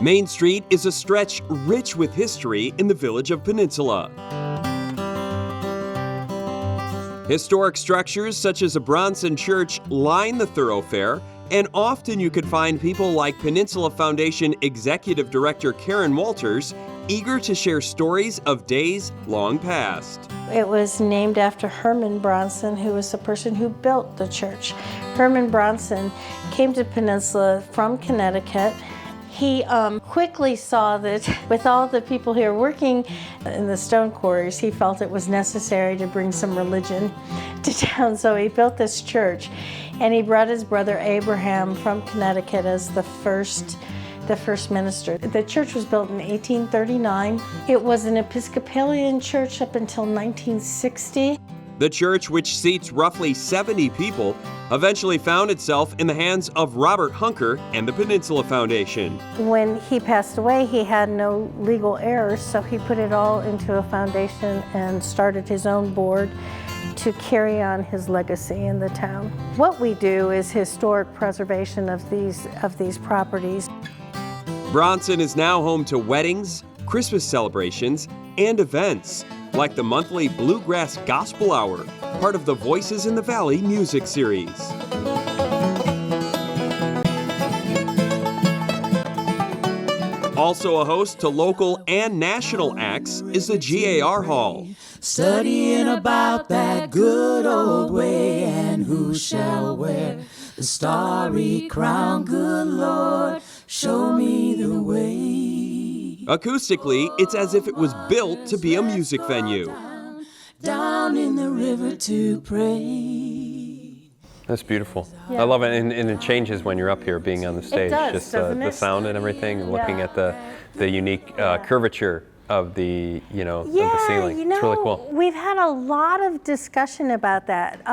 Main Street is a stretch rich with history in the village of Peninsula. Historic structures such as a Bronson church line the thoroughfare, and often you could find people like Peninsula Foundation Executive Director Karen Walters, eager to share stories of days long past. It was named after Herman Bronson, who was the person who built the church. Herman Bronson came to Peninsula from Connecticut. He quickly saw that with all the people here working in the stone quarries, he felt it was necessary to bring some religion to town. So he built this church, and he brought his brother Abraham from Connecticut as the first minister. The church was built in 1839. It was an Episcopalian church up until 1960. The church, which seats roughly 70 people, eventually found itself in the hands of Robert Hunker and the Peninsula Foundation. When he passed away, he had no legal heirs, so he put it all into a foundation and started his own board to carry on his legacy in the town. What we do is historic preservation of these properties. Bronson is now home to weddings, Christmas celebrations, and events, like the monthly Bluegrass Gospel Hour, part of the Voices in the Valley music series. Also a host to local and national acts is the G.A.R. Hall. Studying about that good old way, and who shall wear the starry crown, good Lord, show me the way. Acoustically, it's as if it was built to be a music venue. Down in the river to pray. That's beautiful. Yeah. I love it, and it changes when you're up here, being on the stage. It does, just doesn't the it? sound and everything, and looking Yeah. at the unique curvature of the of the ceiling. You know, it's really cool. We've had a lot of discussion about that.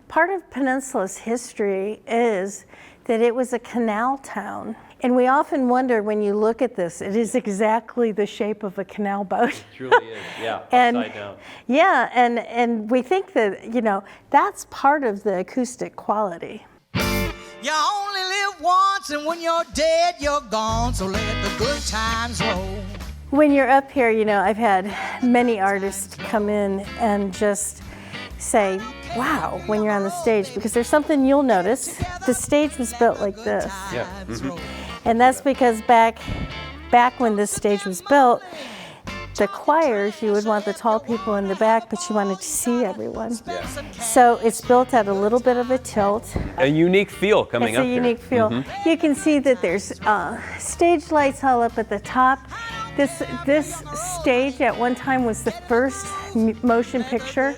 Part of Peninsula's history is that it was a canal town. And we often wonder when you look at this, it is exactly the shape of a canal boat. It truly is, yeah, And, upside down. Yeah, and we think that, that's part of the acoustic quality. You only live once, and when you're dead, you're gone, so let the good times roll. When you're up here, I've had many artists come in and just say, wow, when you're on the stage, because there's something you'll notice. The stage was built like this. Yeah. Mm-hmm. And that's because back when this stage was built, the choirs, you would want the tall people in the back, but you wanted to see everyone. Yeah. So it's built at a little bit of a tilt. A unique feel coming It's up a here. unique feel. Mm-hmm. You can see that there's stage lights all up at the top. This stage at one time was the first motion picture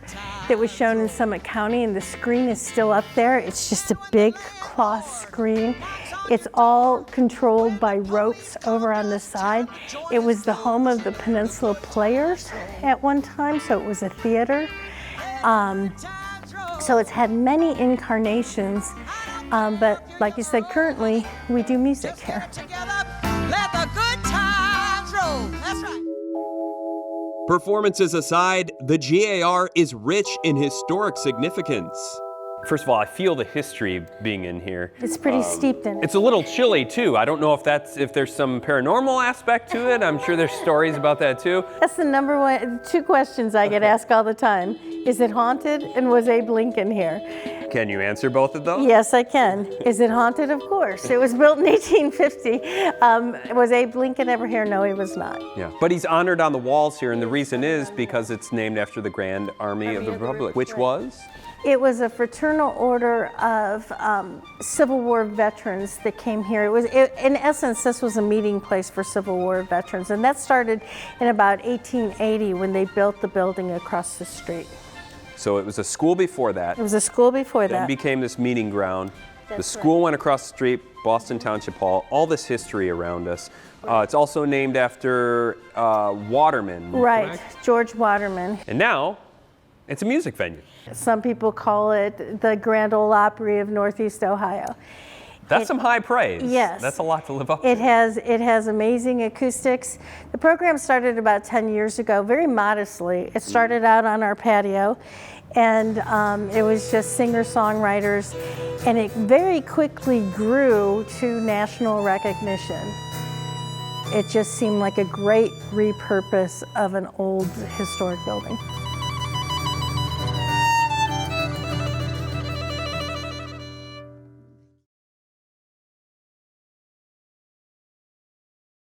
that was shown in Summit County, and the screen is still up there. It's just a big cloth screen. It's all controlled by ropes over on the side. It was the home of the Peninsula Players at one time, so it was a theater. So it's had many incarnations, but like you said, currently we do music here. Let the good times roll. That's right. Performances aside, the G.A.R. is rich in historic significance. First of all, I feel the history being in here. It's pretty steeped in it. It's a little chilly too. I don't know if there's some paranormal aspect to it. I'm sure there's stories about that too. That's the number one, 2 questions I get asked all the time. Is it haunted, and was Abe Lincoln here? Can you answer both of those? Yes, I can. Is it haunted? Of course. It was built in 1850. Was Abe Lincoln ever here? No, he was not. Yeah, but he's honored on the walls here, and the reason is because it's named after the Grand Army of the Republic, which was? It was a fraternal order of Civil War veterans that came here. In essence, this was a meeting place for Civil War veterans, and that started in about 1880 when they built the building across the street. So it was a school before that. It was a school before Then that. became this meeting ground. The That's school went across the street, Boston Township Hall, all this history around us. It's also named after Waterman. Right, correct? George Waterman. And now, it's a music venue. Some people call it the Grand Ole Opry of Northeast Ohio. That's some high praise. Yes. That's a lot to live up to. It has amazing acoustics. The program started about 10 years ago, very modestly. It started out on our patio, and it was just singer-songwriters, and it very quickly grew to national recognition. It just seemed like a great repurpose of an old historic building.